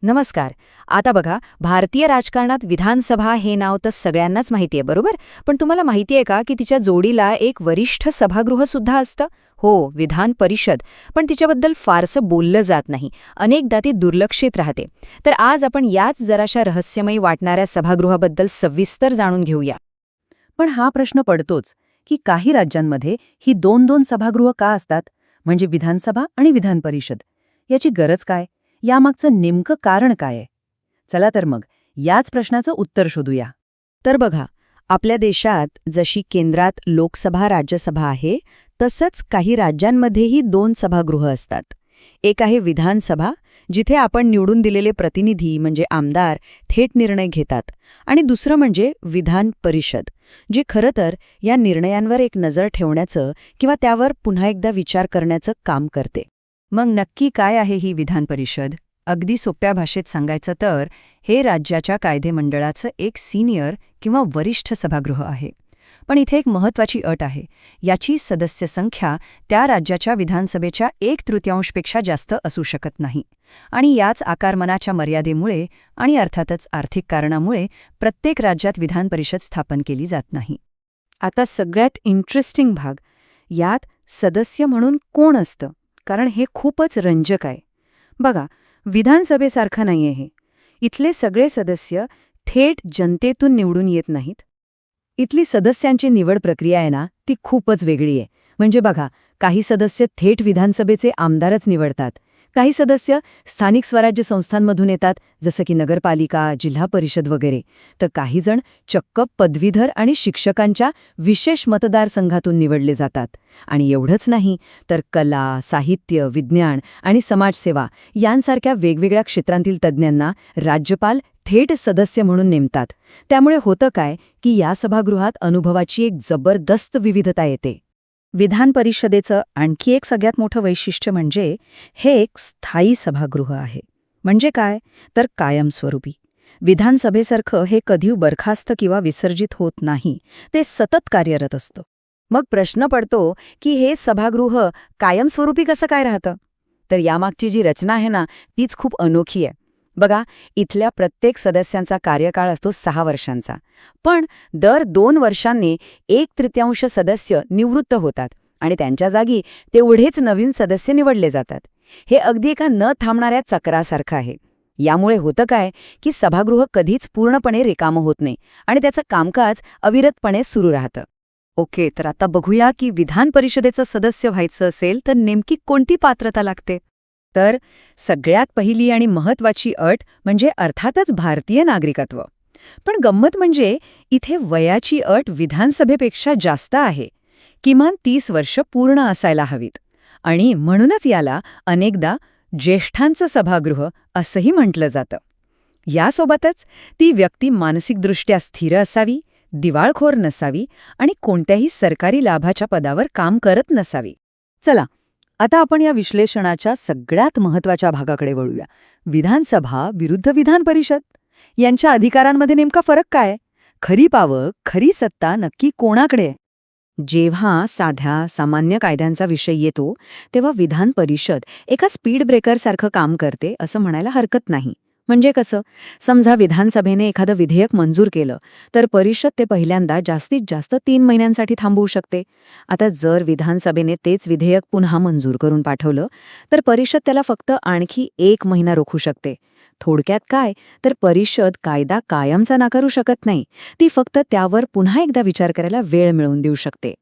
नमस्कार. आता बघा, भारतीय राजकारणात विधानसभा हे नाव तर सगळ्यांनाच माहिती आहे, बरोबर? पण तुम्हाला माहिती आहे का की तिच्या जोडीला एक वरिष्ठ सभागृह सुद्धा असतं? हो, विधान परिषद. पण तिच्याबद्दल फारसं बोललं जात नाही. अनेकदा ती दुर्लक्षित राहते. तर आज आपण याच जराशा रहस्यमयी वाटणाऱ्या सभागृहाबद्दल सविस्तर जाणून घेऊया. पण हा प्रश्न पडतोच की काही राज्यांमध्ये ही दोन दोन सभागृह का असतात, म्हणजे विधानसभा आणि विधान परिषद. याची गरज काय? यामागचं नेमकं कारण काय आहे? चला तर मग याच प्रश्नाचं उत्तर शोधूया. तर बघा, आपल्या देशात जशी केंद्रात लोकसभा राज्यसभा आहे, तसंच काही राज्यांमध्येही दोन सभागृह असतात. एक आहे विधानसभा, जिथे आपण निवडून दिलेले प्रतिनिधी म्हणजे आमदार थेट निर्णय घेतात, आणि दुसरं म्हणजे विधान परिषद, जी खरं तर या निर्णयांवर एक नजर ठेवण्याचं किंवा त्यावर पुन्हा एकदा विचार करण्याचं काम करते. मग नक्की काय आहे ही विधान परिषद? अगदी सोप्या भाषेत सांगायचं तर हे राज्याच्या कायदेमंडळाचं एक सिनियर किंवा वरिष्ठ सभागृह आहे. पण इथे एक महत्त्वाची अट आहे. याची सदस्य संख्या त्या राज्याच्या विधानसभेच्या 1/3पेक्षा जास्त असू शकत नाही. आणि याच आकारमानाच्या मर्यादेमुळे आणि अर्थातच आर्थिक कारणामुळे प्रत्येक राज्यात विधान परिषद स्थापन केली जात नाही. आता सगळ्यात इंटरेस्टिंग भाग, यात सदस्य म्हणून कोण असतं? कारण हे खूपच रंजक आहे. बघा, विधानसभेसारखं नाहीये हे. इथले सगळे सदस्य थेट जनतेतून निवडून येत नाहीत. इथली सदस्यांची निवड प्रक्रिया आहे ना, ती खूपच वेगळी आहे. म्हणजे बघा, काही सदस्य थेट विधानसभेचे आमदारच निवडतात. काही सदस्य स्थानिक स्वराज्य संस्थांमधून येतात, जसं की नगरपालिका, जिल्हा परिषद वगैरे. तर काही जण चक्क पदवीधर आणि शिक्षकांच्या विशेष मतदारसंघातून निवडले जातात. आणि एवढंच नाही, तर कला, साहित्य, विज्ञान आणि समाजसेवा यांसारख्या वेगवेगळ्या क्षेत्रांतील तज्ज्ञांना राज्यपाल थेट सदस्य म्हणून नेमतात. त्यामुळे होतं काय की या सभागृहात अनुभवाची एक जबरदस्त विविधता येते. विधान परिषदेचं आणखी एक सगळ्यात मोठं वैशिष्ट्य म्हणजे हे एक स्थायी सभागृह आहे. म्हणजे काय? तर कायमस्वरूपी. विधानसभेसारखं हे कधी बरखास्त किंवा विसर्जित होत नाही. ते सतत कार्यरत असतं. मग प्रश्न पडतो की हे सभागृह कायमस्वरूपी कसं काय राहतं? तर यामागची जी रचना आहे ना, तीच खूप अनोखी आहे. बघा, इथल्या प्रत्येक सदस्यांचा कार्यकाळ असतो 6 वर्षांचा. पण दर 2 वर्षांनी 1/3 सदस्य निवृत्त होतात आणि त्यांच्या जागी तेवढेच नवीन सदस्य निवडले जातात. हे अगदी एका न थांबणाऱ्या चक्रासारखं आहे. यामुळे होतं काय की सभागृह कधीच पूर्णपणे रिकामं होत नाही आणि त्याचं कामकाज अविरतपणे सुरू राहतं. ओके, तर आता बघूया की विधान परिषदेचं सदस्य व्हायचं असेल तर नेमकी कोणती पात्रता लागते? तर सगळ्यात पहिली आणि महत्त्वाची अट म्हणजे अर्थातच भारतीय नागरिकत्व. पण गंमत म्हणजे इथे वयाची अट विधानसभेपेक्षा जास्त आहे. किमान 30 वर्ष पूर्ण असायला हवीत. आणि म्हणूनच याला अनेकदा ज्येष्ठांचं सभागृह असंही म्हटलं जातं. यासोबतच ती व्यक्ती मानसिकदृष्ट्या स्थिर असावी, दिवाळखोर नसावी आणि कोणत्याही सरकारी लाभाच्या पदावर काम करत नसावी. चला, आता आपण या विश्लेषणाच्या सगळ्यात महत्त्वाच्या भागाकडे वळूया. विधानसभा विरुद्ध विधान परिषद यांच्या अधिकारांमध्ये नेमका फरक काय? खरी पावं, खरी सत्ता नक्की कोणाकडे आहे? जेव्हा साध्या सामान्य कायद्यांचा विषय येतो, तेव्हा विधान परिषद एका स्पीड ब्रेकरसारखं काम करते असं म्हणायला हरकत नाही. म्हणजे कसं? समजा विधानसभेने एखादं विधेयक मंजूर केलं, तर परिषद ते पहिल्यांदा जास्तीत जास्त 3 महिन्यांसाठी थांबवू शकते. आता जर विधानसभेने तेच विधेयक पुन्हा मंजूर करून पाठवलं, तर परिषद त्याला फक्त आणखी 1 महिना रोखू शकते. थोडक्यात काय, तर परिषद कायदा कायमचा नाकारू शकत नाही. ती फक्त त्यावर पुन्हा एकदा विचार करायला वेळ मिळवून देऊ शकते.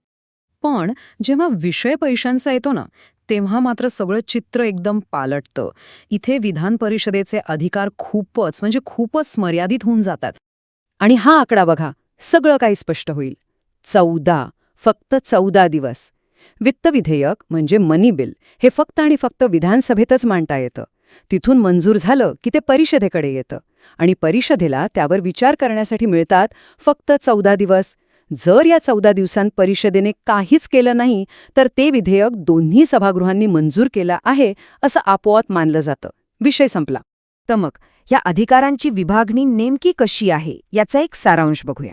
पण जेव्हा विषय पैशांचा येतो ना, तेव्हा मात्र सगळं चित्र एकदम पालटतं. इथे विधान परिषदेचे अधिकार खूपच मर्यादित होऊन जातात. आणि हा आकडा बघा, सगळं काही स्पष्ट होईल. 14, फक्त 14 दिवस. वित्त विधेयक म्हणजे मनी बिल हे फक्त आणि फक्त विधानसभेतच मांडता येतं. तिथून मंजूर झालं की ते परिषदेकडे येतं आणि परिषदेला त्यावर विचार करण्यासाठी मिळतात फक्त 14 दिवस. जर या 14 दिवसांत परिषदेने काहीच केलं नाही, तर ते विधेयक दोन्ही सभागृहांनी मंजूर केलं आहे असं आपोआप मानलं जातं. विषय संपला. तर मग या अधिकारांची विभागणी नेमकी कशी आहे याचा एक सारांश बघूया.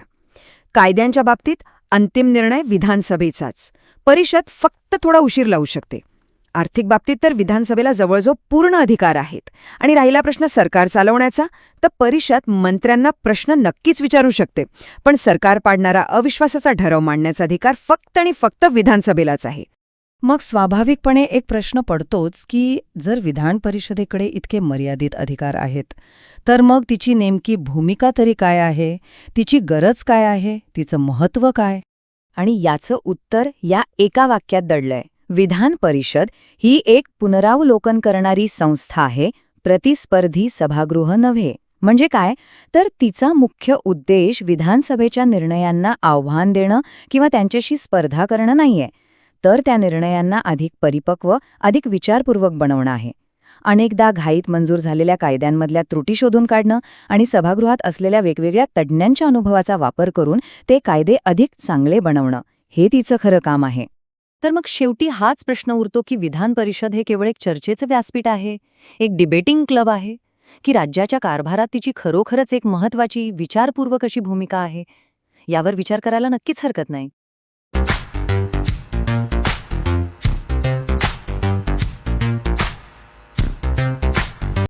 कायद्यांच्या बाबतीत अंतिम निर्णय विधानसभेचाच. परिषद फक्त थोडा उशीर लावू शकते. आर्थिक बाबतीत तर विधानसभेला जवळजवळ पूर्ण अधिकार आहेत. आणि राहिला प्रश्न सरकार चालवण्याचा, तर परिषद मंत्र्यांना प्रश्न नक्कीच विचारू शकते, पण सरकार पाडणारा अविश्वासाचा ठराव मांडण्याचा अधिकार फक्त आणि फक्त विधानसभेलाच आहे. मग स्वाभाविकपणे एक प्रश्न पडतोच की जर विधान परिषदेकडे इतके मर्यादित अधिकार आहेत, तर मग तिची नेमकी भूमिका तरी काय आहे, तिची गरज काय आहे, तिचं महत्त्व काय? आणि याचं उत्तर या एका वाक्यात दडलंय. विधान परिषद ही एक पुनरावलोकन करणारी संस्था आहे, प्रतिस्पर्धी सभागृह नव्हे. म्हणजे काय? तर तिचा मुख्य उद्देश विधानसभेच्या निर्णयांना आव्हान देणं किंवा त्यांच्याशी स्पर्धा करणं नाहीये, तर त्या निर्णयांना अधिक परिपक्व, अधिक विचारपूर्वक बनवणं आहे. अनेकदा घाईत मंजूर झालेल्या कायद्यांमधल्या त्रुटी शोधून काढणं आणि सभागृहात असलेल्या वेगवेगळ्या तज्ज्ञांच्या अनुभवाचा वापर करून ते कायदे अधिक चांगले बनवणं, हे तिचं खरं काम आहे. तर मग शेवटी हाच प्रश्न उरतो की विधान परिषद हे केवळ एक चर्चेचं व्यासपीठ आहे, एक डिबेटिंग क्लब आहे, की राज्याच्या कारभारात तिची खरोखरच एक महत्वाची विचारपूर्वक अशी भूमिका आहे? यावर विचार करायला नक्कीच हरकत नाही.